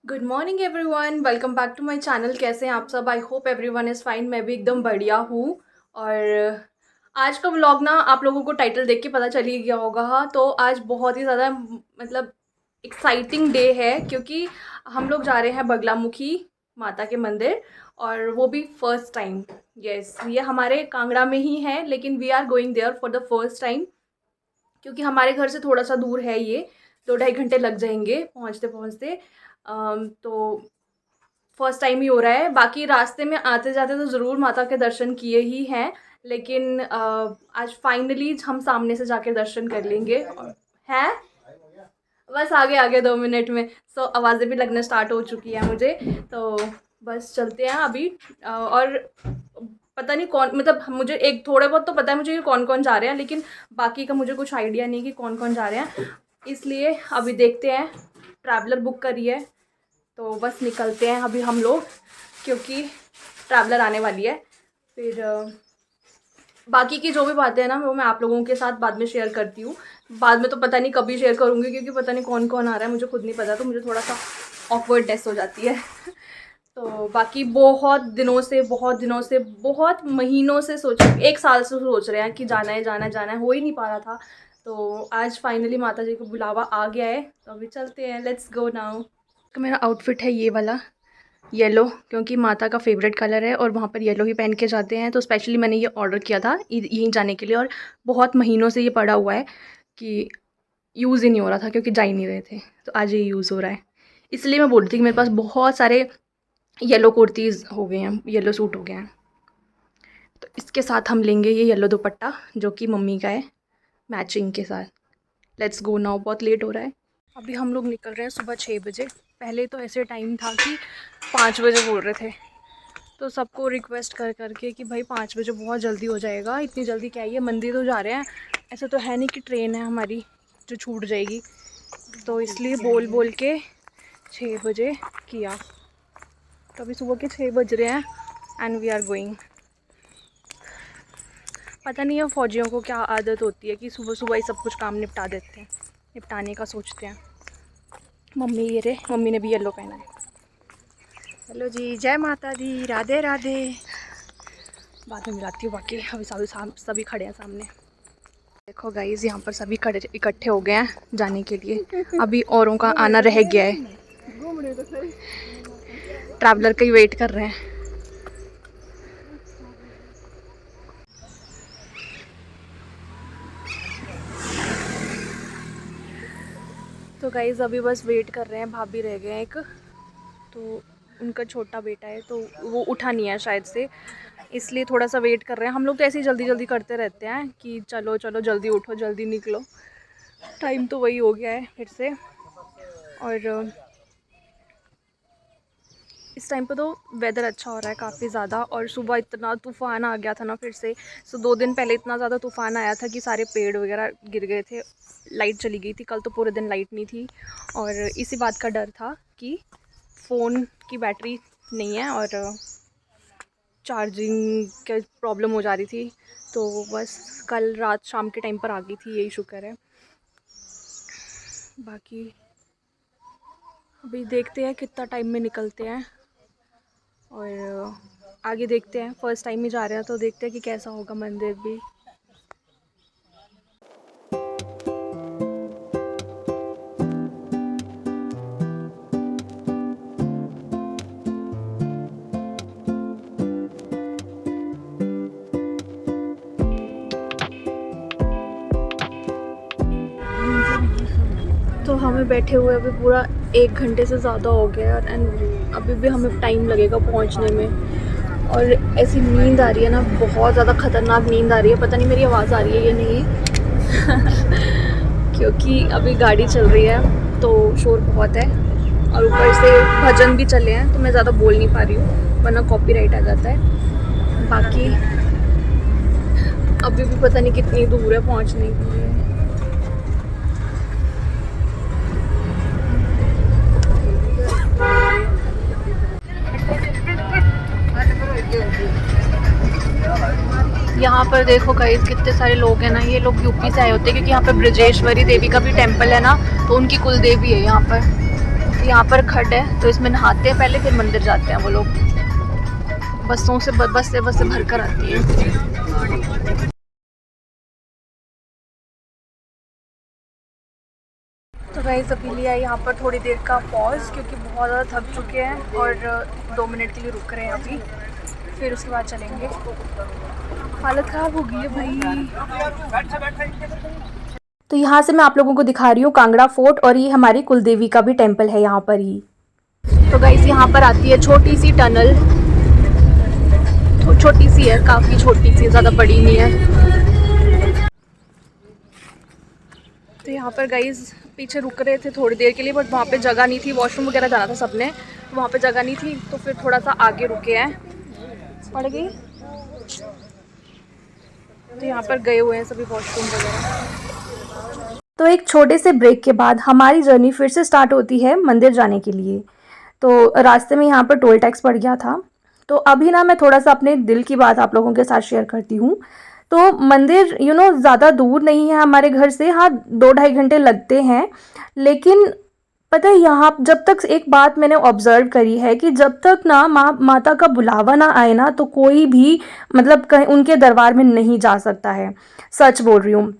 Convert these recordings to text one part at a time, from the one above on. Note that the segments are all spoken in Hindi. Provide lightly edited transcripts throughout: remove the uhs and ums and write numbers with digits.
Good morning everyone, welcome back to my channel. कैसे हैं आप सब? I hope everyone is fine. मैं भी एकदम बढ़िया हूँ। और आज का व्लॉग ना आप लोगों को टाइटल देख के पता चल ही गया होगा। तो आज बहुत ही ज़्यादा मतलब एक्साइटिंग डे है, क्योंकि हम लोग जा रहे हैं बगलामुखी माता के मंदिर, और वो भी फर्स्ट टाइम। यस, ये हमारे कांगड़ा में ही है, लेकिन we are going there for the first time, क्योंकि हमारे घर से थोड़ा सा दूर है ये। 2 ढाई घंटे लग जाएंगे पहुँचते पहुँचते। तो फर्स्ट टाइम ही हो रहा है। बाकी रास्ते में आते जाते तो ज़रूर माता के दर्शन किए ही हैं, लेकिन आज फाइनली हम सामने से जाके दर्शन कर लेंगे। हैं, बस आगे आगे 2 मिनट में। सो आवाज़ें भी लगना स्टार्ट हो चुकी हैं मुझे। तो बस चलते हैं अभी। और पता नहीं कौन, मतलब मुझे एक थोड़े बहुत तो पता है मुझे कि कौन कौन जा रहे हैं, लेकिन बाकी का मुझे कुछ आइडिया नहीं कि कौन कौन जा रहे हैं। इसलिए अभी देखते हैं। ट्रैवलर बुक करी है, तो बस निकलते हैं अभी हम लोग, क्योंकि ट्रैवलर आने वाली है। फिर बाकी की जो भी बातें हैं ना, वो मैं आप लोगों के साथ बाद में शेयर करती हूँ। बाद में तो पता नहीं कभी शेयर करूँगी, क्योंकि पता नहीं कौन कौन आ रहा है, मुझे खुद नहीं पता, तो मुझे थोड़ा सा ऑकवर्डनेस हो जाती है। तो बाकी बहुत महीनों से सोच, 1 साल से सोच रहे हैं कि जाना है जाना है जाना है, हो ही नहीं पा रहा था। तो आज फाइनली माता जी को बुलावा आ गया है, तो अभी चलते हैं। Let's go now. तो मेरा आउटफिट है ये वाला, येलो, क्योंकि माता का फेवरेट कलर है और वहाँ पर येलो ही पहन के जाते हैं। तो स्पेशली मैंने ये ऑर्डर किया था यहीं जाने के लिए, और बहुत महीनों से ये पड़ा हुआ है कि यूज़ ही नहीं हो रहा था, क्योंकि जा ही नहीं रहे थे। तो आज ये यूज़ हो रहा है, इसलिए मैं बोल रही थी कि मेरे पास बहुत सारे येलो कुर्तीज़ हो गए हैं, येलो सूट हो गए हैं। तो इसके साथ हम लेंगे ये येलो दुपट्टा, जो कि मम्मी का है, मैचिंग के साथ। लेट्स गो नाउ, बहुत लेट हो रहा है। अभी हम लोग निकल रहे हैं सुबह 6 बजे। पहले तो ऐसे टाइम था कि 5 बजे बोल रहे थे, तो सबको रिक्वेस्ट कर करके कि भाई 5 बजे बहुत जल्दी हो जाएगा, इतनी जल्दी क्या है, ये मंदिर तो जा रहे हैं, ऐसा तो है नहीं कि ट्रेन है हमारी जो छूट जाएगी। तो इसलिए बोल बोल के 6 बजे किया। तो अभी सुबह के 6 बज रहे हैं एंड वी आर गोइंग। पता नहीं है फ़ौजियों को क्या आदत होती है कि सुबह सुबह ही सब कुछ काम निपटा देते हैं, निपटाने का सोचते हैं। मम्मी ये रे, मम्मी ने भी येलो पहना है। हेलो जी, जय माता दी, राधे राधे। बाद में मिलाती हूँ बाकी। अभी सभी खड़े हैं सामने। देखो गाइस, यहाँ पर सभी खड़े इकट्ठे हो गए हैं जाने के लिए। अभी औरों का आना रह गया है, ट्रैवलर का ही वेट कर रहे हैं। तो गाइस अभी बस वेट कर रहे हैं, भाभी रह गए हैं एक, तो उनका छोटा बेटा है, तो वो उठा नहीं है शायद से, इसलिए थोड़ा सा वेट कर रहे हैं। हम लोग तो ऐसे ही जल्दी जल्दी करते रहते हैं कि चलो चलो जल्दी उठो जल्दी निकलो। टाइम तो वही हो गया है फिर से। और इस टाइम पे तो वेदर अच्छा हो रहा है काफ़ी ज़्यादा, और सुबह इतना तूफ़ान आ गया था ना फिर से। 2 दिन पहले इतना ज़्यादा तूफ़ान आया था कि सारे पेड़ वगैरह गिर गए थे, लाइट चली गई थी। कल तो पूरे दिन लाइट नहीं थी, और इसी बात का डर था कि फ़ोन की बैटरी नहीं है और चार्जिंग की प्रॉब्लम हो जा रही थी। तो बस कल रात शाम के टाइम पर आ गई थी, यही शुक्र है। बाकी अभी देखते हैं कितना टाइम में निकलते हैं, और आगे देखते हैं। फर्स्ट टाइम ही जा रहे हैं, तो देखते हैं कि कैसा होगा मंदिर भी। तो हमें बैठे हुए अभी पूरा 1 घंटे से ज़्यादा हो गया, एंड अभी भी हमें टाइम लगेगा पहुंचने में। और ऐसी नींद आ रही है ना, बहुत ज़्यादा ख़तरनाक नींद आ रही है। पता नहीं मेरी आवाज़ आ रही है या नहीं। क्योंकि अभी गाड़ी चल रही है तो शोर बहुत है, और ऊपर से भजन भी चले हैं, तो मैं ज़्यादा बोल नहीं पा रही हूँ, वरना कॉपीराइट आ जाता है। बाकी अभी भी पता नहीं कितनी दूर है पहुँचने के लिए। यहाँ पर देखो गाइस, कितने सारे लोग हैं ना, ये लोग यूपी से आए होते हैं, क्योंकि यहाँ पर ब्रजेश्वरी देवी का भी टेम्पल है ना, तो उनकी कुल देवी है यहाँ पर। यहाँ पर खड्ड है तो इसमें नहाते हैं पहले, फिर मंदिर जाते हैं वो लोग। बसों से बस से भर कर आती है। तो गाइस अभी लिया यहाँ पर थोड़ी देर का पॉज, क्योंकि बहुत ज़्यादा थक चुके हैं और 2 मिनट के लिए रुक रहे हैं अभी, फिर उसके बाद चलेंगे। हालत ख़राब हो गई है भाई। तो यहाँ से मैं आप लोगों को दिखा रही हूँ कांगड़ा फोर्ट, और ये हमारी कुलदेवी का भी टेम्पल है यहाँ पर ही। तो गाइस यहाँ पर आती है छोटी सी टनल, छोटी सी है, काफ़ी छोटी सी, ज़्यादा बड़ी नहीं है। तो यहाँ पर गाइस पीछे रुक रहे थे थोड़ी देर के लिए, बट वहाँ पे जगह नहीं थी, वॉशरूम वगैरह जाना था सबने, तो वहाँ पे जगह नहीं थी, तो फिर थोड़ा सा आगे रुके हैं। पड़ गई तो यहाँ पर गए हुए हैं सभी वॉशरूम वगैरह। तो एक छोटे से ब्रेक के बाद हमारी जर्नी फिर से स्टार्ट होती है मंदिर जाने के लिए। तो रास्ते में यहाँ पर टोल टैक्स पड़ गया था। तो अभी ना मैं थोड़ा सा अपने दिल की बात आप लोगों के साथ शेयर करती हूँ। तो मंदिर ज़्यादा दूर नहीं है हमारे घर से, हाँ 2-2.5 घंटे लगते हैं, लेकिन पता है यहाँ जब तक एक बात मैंने ऑब्ज़र्व करी है कि जब तक ना माता का बुलावा ना आए ना, तो कोई भी मतलब कहीं उनके दरबार में नहीं जा सकता है। सच बोल रही हूँ,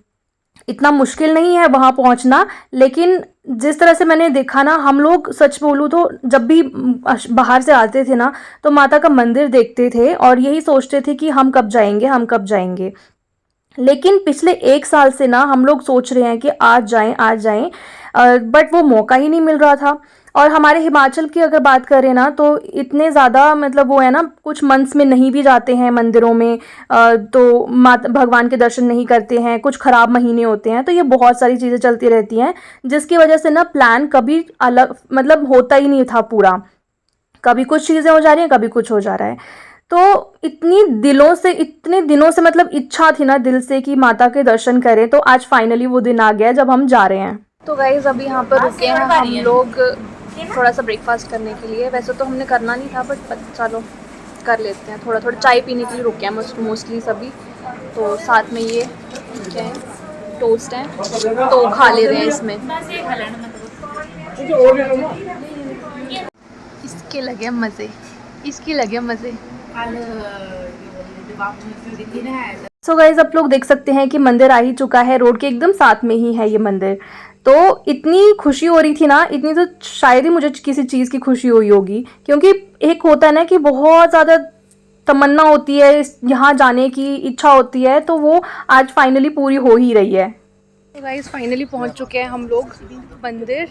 इतना मुश्किल नहीं है वहाँ पहुँचना, लेकिन जिस तरह से मैंने देखा ना, हम लोग सच बोलूँ तो जब भी बाहर से आते थे ना, तो माता का मंदिर देखते थे और यही सोचते थे कि हम कब जाएंगे, हम कब जाएंगे। लेकिन पिछले 1 साल से ना हम लोग सोच रहे हैं कि आज जाएं, बट वो मौका ही नहीं मिल रहा था। और हमारे हिमाचल की अगर बात करें ना, तो इतने ज़्यादा मतलब वो है ना, कुछ मंथ्स में नहीं भी जाते हैं मंदिरों में, तो माता भगवान के दर्शन नहीं करते हैं, कुछ ख़राब महीने होते हैं, तो ये बहुत सारी चीज़ें चलती रहती हैं, जिसकी वजह से ना प्लान कभी अलग मतलब होता ही नहीं था पूरा। कभी कुछ चीज़ें हो जा रही हैं, कभी कुछ हो जा रहा है। तो इतने दिनों से मतलब इच्छा थी ना दिल से कि माता के दर्शन करें, तो आज फाइनली वो दिन आ गया जब हम जा रहे हैं। तो गाइज अभी यहाँ पर रुके हैं हम लोग थोड़ा सा ब्रेकफास्ट करने के लिए। वैसे तो हमने करना नहीं था, बट चलो कर लेते हैं। थोड़ा चाय पीने के लिए रुके हैं मोस्टली सभी। तो साथ में ये क्या है, टोस्ट है, तो खा ले रहे हैं इसमें। इसके लगे मज़े। सो गाइज आप लोग देख सकते हैं कि मंदिर आ ही चुका है, रोड के एकदम साथ में ही है ये मंदिर। तो इतनी खुशी हो रही थी ना, इतनी तो शायद ही मुझे किसी चीज़ की खुशी हुई होगी, क्योंकि एक होता है ना कि बहुत ज़्यादा तमन्ना होती है, यहाँ जाने की इच्छा होती है, तो वो आज फाइनली पूरी हो ही रही है। तो गाइज फाइनली पहुँच चुके हैं हम लोग मंदिर,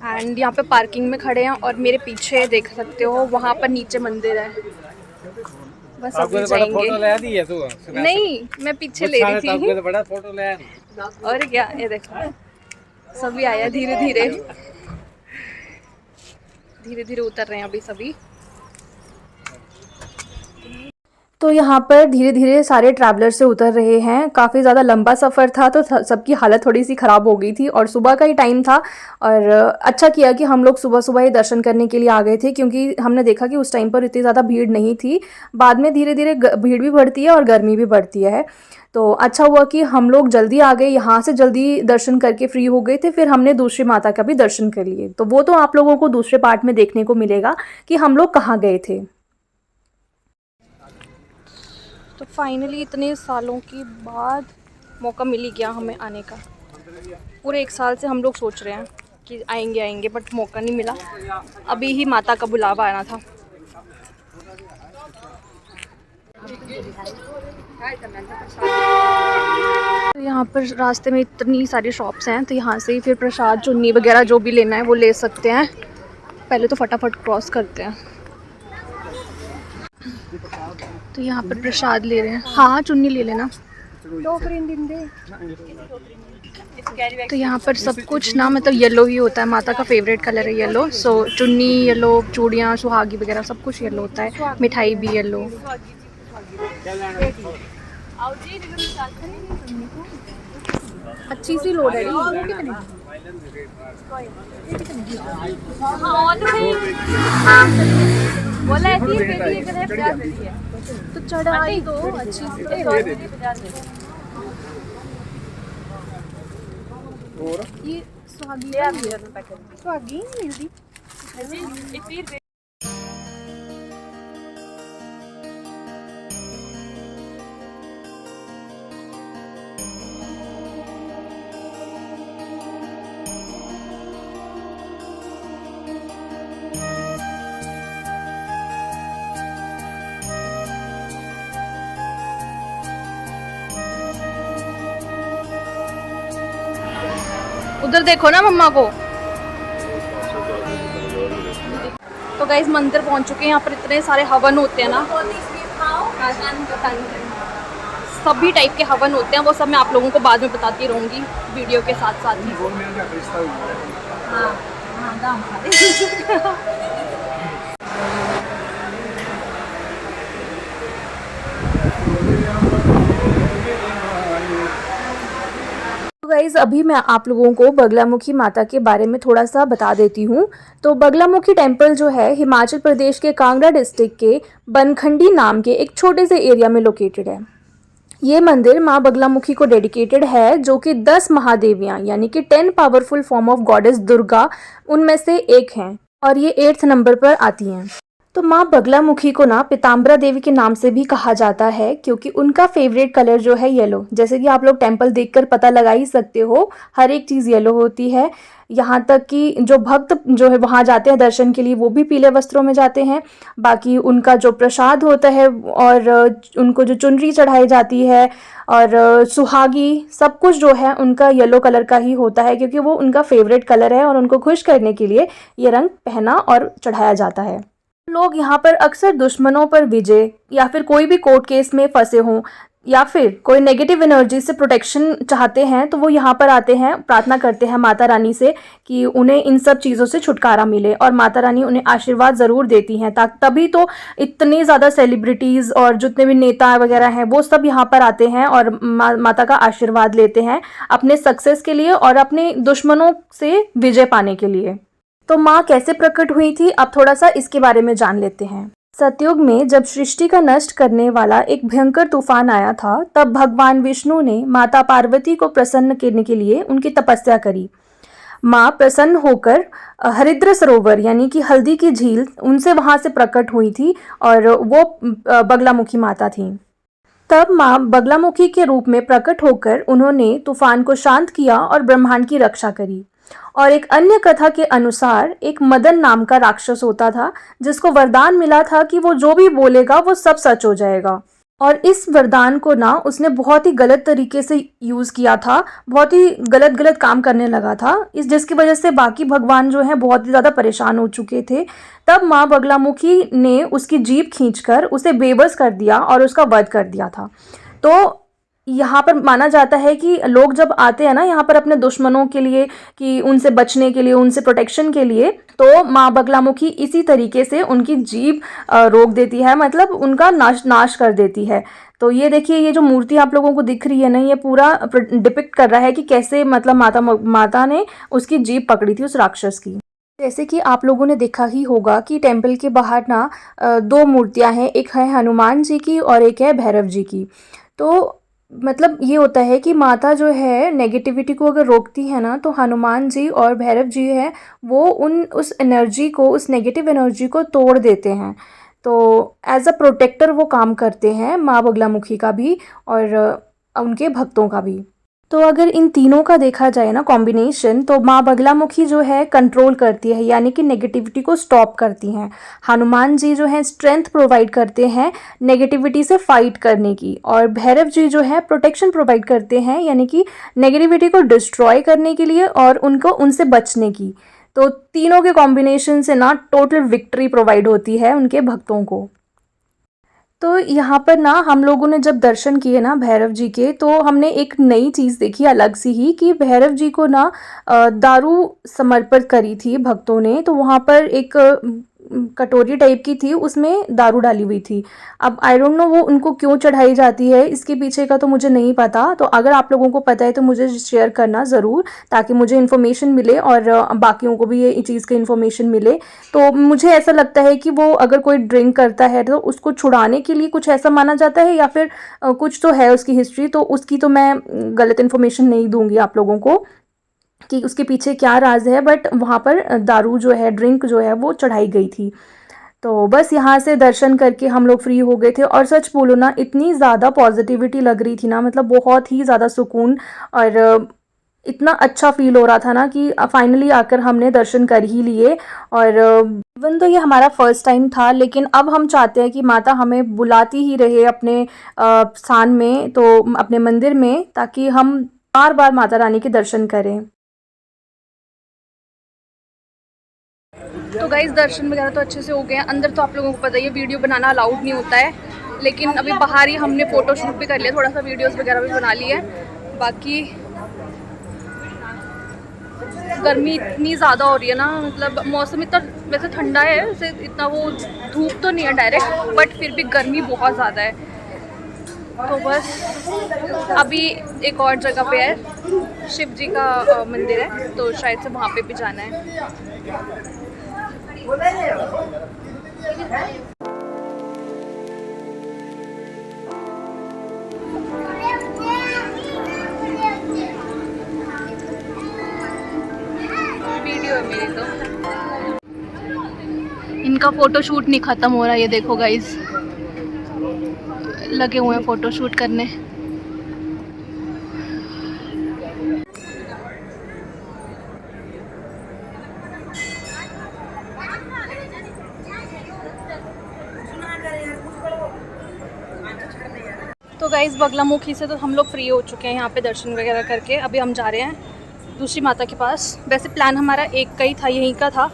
एंड यहाँ पे पार्किंग में खड़े हैं, और मेरे पीछे देख सकते हो वहाँ पर नीचे मंदिर है। बस अभी जाएंगे। नहीं, मैं पीछे ले रही थी। तो बड़ा फोटो ले और क्या, ये देखो सभी आया धीरे धीरे उतर रहे हैं अभी सभी। तो यहाँ पर धीरे धीरे सारे ट्रैवलर से उतर रहे हैं। काफ़ी ज़्यादा लंबा सफ़र था, तो सबकी हालत थोड़ी सी ख़राब हो गई थी, और सुबह का ही टाइम था, और अच्छा किया कि हम लोग सुबह ही दर्शन करने के लिए आ गए थे, क्योंकि हमने देखा कि उस टाइम पर इतनी ज़्यादा भीड़ नहीं थी। बाद में धीरे धीरे भीड़ भी बढ़ती है और गर्मी भी बढ़ती है। तो अच्छा हुआ कि हम लोग जल्दी आ गए, यहाँ से जल्दी दर्शन करके फ्री हो गए थे, फिर हमने दूसरी माता का भी दर्शन कर लिए। तो वो तो आप लोगों को दूसरे पार्ट में देखने को मिलेगा कि हम लोग कहाँ गए थे। तो फाइनली इतने सालों के बाद मौका मिल ही गया हमें आने का। पूरे 1 साल से हम लोग सोच रहे हैं कि आएंगे, बट मौका नहीं मिला। अभी ही माता का बुलावा आना था। तो यहाँ पर रास्ते में इतनी सारी शॉप्स हैं, तो यहाँ से ही फिर प्रसाद, चुन्नी वगैरह जो भी लेना है वो ले सकते हैं। पहले तो फटाफट क्रॉस करते हैं। तो यहाँ पर प्रसाद ले रहे हैं। हाँ चुन्नी ले लेना। तो यहाँ पर सब कुछ ना मतलब येलो ही होता है, माता का फेवरेट कलर है येलो। सो चुन्नी येलो, चूड़ियाँ, सुहागी वगैरह सब कुछ येलो होता है। मिठाई भी येलो। अच्छी सी लोड है। तो चढ़ाई दो अच्छी सी। ये सुहागी नहीं मिलती। उधर देखो ना मम्मा को। तो गाइस मंदिर पहुंच चुके हैं। यहाँ पर इतने सारे हवन होते हैं ना, सभी टाइप के हवन होते हैं। वो सब मैं आप लोगों को बाद में बताती रहूँगी वीडियो के साथ साथ ही। हाँ गाइज अभी मैं आप लोगों को बगलामुखी माता के बारे में थोड़ा सा बता देती हूँ। तो बगलामुखी टेम्पल जो है हिमाचल प्रदेश के कांगड़ा डिस्ट्रिक्ट के बनखंडी नाम के एक छोटे से एरिया में लोकेटेड है। ये मंदिर माँ बगलामुखी को डेडिकेटेड है, जो कि 10 महादेवियाँ यानी कि 10 powerful form of goddess Durga उनमें से एक हैं और ये 8th नंबर पर आती हैं। तो माँ बगलामुखी को ना पीताम्बरा देवी के नाम से भी कहा जाता है, क्योंकि उनका फेवरेट कलर जो है येलो। जैसे कि आप लोग टेम्पल देखकर पता लगा ही सकते हो, हर एक चीज़ येलो होती है। यहाँ तक कि जो भक्त जो है वहाँ जाते हैं दर्शन के लिए वो भी पीले वस्त्रों में जाते हैं। बाकी उनका जो प्रसाद होता है और उनको जो चुनरी चढ़ाई जाती है और सुहागी सब कुछ जो है उनका येलो कलर का ही होता है, क्योंकि वो उनका फेवरेट कलर है और उनको खुश करने के लिए ये रंग पहना और चढ़ाया जाता है। लोग यहाँ पर अक्सर दुश्मनों पर विजय या फिर कोई भी कोर्ट केस में फंसे हों या फिर कोई नेगेटिव एनर्जी से प्रोटेक्शन चाहते हैं, तो वो यहाँ पर आते हैं, प्रार्थना करते हैं माता रानी से कि उन्हें इन सब चीज़ों से छुटकारा मिले और माता रानी उन्हें आशीर्वाद ज़रूर देती हैं। तभी तो इतनी ज़्यादा सेलिब्रिटीज़ और जितने भी नेता वगैरह हैं वो सब यहाँ पर आते हैं और माता का आशीर्वाद लेते हैं अपने सक्सेस के लिए और अपने दुश्मनों से विजय पाने के लिए। तो माँ कैसे प्रकट हुई थी, अब थोड़ा सा इसके बारे में जान लेते हैं। सतयुग में जब सृष्टि का नष्ट करने वाला एक भयंकर तूफान आया था, तब भगवान विष्णु ने माता पार्वती को प्रसन्न करने के लिए उनकी तपस्या करी। माँ प्रसन्न होकर हरिद्र सरोवर यानी कि हल्दी की झील उनसे वहां से प्रकट हुई थी और वो बगलामुखी माता थी। तब माँ बगलामुखी के रूप में प्रकट होकर उन्होंने तूफान को शांत किया और ब्रह्मांड की रक्षा करी। और एक अन्य कथा के अनुसार एक मदन नाम का राक्षस होता था, जिसको वरदान मिला था कि वो जो भी बोलेगा वो सब सच हो जाएगा। और इस वरदान को ना उसने बहुत ही गलत तरीके से यूज़ किया था, बहुत ही गलत काम करने लगा था, जिसकी वजह से बाकी भगवान जो हैं बहुत ही ज़्यादा परेशान हो चुके थे। तब माँ बगलामुखी ने उसकी जीभ खींचकर उसे बेबस कर दिया और उसका वध कर दिया था। तो यहाँ पर माना जाता है कि लोग जब आते हैं ना यहाँ पर अपने दुश्मनों के लिए, कि उनसे बचने के लिए, उनसे प्रोटेक्शन के लिए, तो माँ बगलामुखी इसी तरीके से उनकी जीभ रोक देती है, मतलब उनका नाश कर देती है। तो ये देखिए, ये जो मूर्ति आप लोगों को दिख रही है ना, ये पूरा डिपिक्ट कर रहा है कि कैसे मतलब माता ने उसकी जीभ पकड़ी थी उस राक्षस की। जैसे कि आप लोगों ने देखा ही होगा कि टेम्पल के बाहर ना 2 मूर्तियाँ हैं, एक है हनुमान जी की और एक है भैरव जी की। तो मतलब ये होता है कि माता जो है नेगेटिविटी को अगर रोकती है ना, तो हनुमान जी और भैरव जी है वो उस एनर्जी को, उस नेगेटिव एनर्जी को तोड़ देते हैं। तो एज अ प्रोटेक्टर वो काम करते हैं, माँ बगलामुखी का भी और उनके भक्तों का भी। तो अगर इन तीनों का देखा जाए ना कॉम्बिनेशन, तो माँ बगलामुखी जो है कंट्रोल करती है, यानी कि नेगेटिविटी को स्टॉप करती हैं। हनुमान जी जो है स्ट्रेंथ प्रोवाइड करते हैं नेगेटिविटी से फाइट करने की, और भैरव जी जो है प्रोटेक्शन प्रोवाइड करते हैं, यानी कि नेगेटिविटी को डिस्ट्रॉय करने के लिए और उनको उनसे बचने की। तो तीनों के कॉम्बिनेशन से ना टोटल विक्ट्री प्रोवाइड होती है उनके भक्तों को। तो यहाँ पर ना हम लोगों ने जब दर्शन किए ना भैरव जी के, तो हमने एक नई चीज़ देखी अलग सी ही, कि भैरव जी को ना दारू समर्पित करी थी भक्तों ने। तो वहाँ पर एक कटोरी टाइप की थी, उसमें दारू डाली हुई थी। अब आई डोंट नो वो उनको क्यों चढ़ाई जाती है, इसके पीछे का तो मुझे नहीं पता। तो अगर आप लोगों को पता है तो मुझे शेयर करना ज़रूर, ताकि मुझे इन्फॉर्मेशन मिले और बाकियों को भी ये चीज़ की इन्फॉर्मेशन मिले। तो मुझे ऐसा लगता है कि वो अगर कोई ड्रिंक करता है तो उसको छुड़ाने के लिए कुछ ऐसा माना जाता है, या फिर कुछ तो है उसकी हिस्ट्री, तो उसकी तो मैं गलत इन्फॉर्मेशन नहीं दूंगी आप लोगों को। कि उसके पीछे क्या राज है, बट वहाँ पर दारू जो है, ड्रिंक जो है वो चढ़ाई गई थी। तो बस यहाँ से दर्शन करके हम लोग फ्री हो गए थे, और सच बोलो ना, इतनी ज़्यादा पॉजिटिविटी लग रही थी ना, मतलब बहुत ही ज़्यादा सुकून, और इतना अच्छा फील हो रहा था ना कि फाइनली आकर हमने दर्शन कर ही लिए। और इवन तो ये हमारा फर्स्ट टाइम था, लेकिन अब हम चाहते हैं कि माता हमें बुलाती ही रहे अपने स्थान में, तो अपने मंदिर में, ताकि हम बार बार माता रानी के दर्शन करें। तो गाइस दर्शन वगैरह तो अच्छे से हो गए हैं। अंदर तो आप लोगों को पता ही है वीडियो बनाना अलाउड नहीं होता है, लेकिन अभी बाहर ही हमने फ़ोटो शूट भी कर लिया, थोड़ा सा वीडियोस वगैरह भी बना ली है। बाकी गर्मी इतनी ज़्यादा हो रही है ना, मतलब मौसम इतना वैसे ठंडा है, वैसे इतना वो धूप तो नहीं है डायरेक्ट, बट फिर भी गर्मी बहुत ज़्यादा है। तो बस अभी एक और जगह पे है, शिव जी का मंदिर है, तो शायद से वहाँ पे भी जाना है। वीडियो है मेरी तो। इनका फ़ोटो शूट नहीं ख़त्म हो रहा, ये देखो गाइस, लगे हुए हैं फ़ोटो शूट करने। तो गाइस बगलामुखी से तो हम लोग फ्री हो चुके हैं यहाँ पे दर्शन वगैरह करके। अभी हम जा रहे हैं दूसरी माता के पास। वैसे प्लान हमारा एक का ही था, यहीं का था,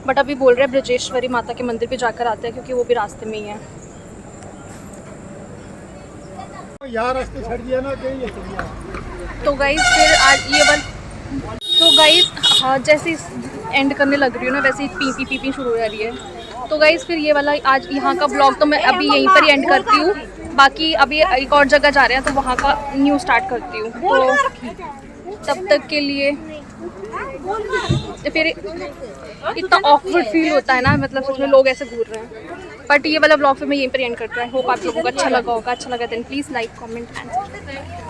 बट अभी बोल रहे हैं ब्रजेश्वरी माता के मंदिर पे जाकर आते हैं, क्योंकि वो भी रास्ते में ही है। तो गाइस फिर आज ये तो गाइस हाँ, जैसे एंड करने लग रही हूँ ना, वैसे ही पी पी शुरू हो जा रही है। तो गाइस फिर ये वाला आज यहाँ का ब्लॉग तो मैं अभी यहीं पर ही एंड करती हूँ। बाकी अभी एक और जगह जा रहे हैं, तो वहाँ का न्यू स्टार्ट करती हूँ। तो तब तक के लिए फिर इतना ऑकवर्ड फील होता है ना, मतलब सच में लोग ऐसे घूर रहे हैं। बट ये वाला ब्लॉग फिर मैं यहीं पर एंड करता हूँ। होप आप लोगों को अच्छा लगा होगा। अच्छा लगा then please like, comment and subscribe.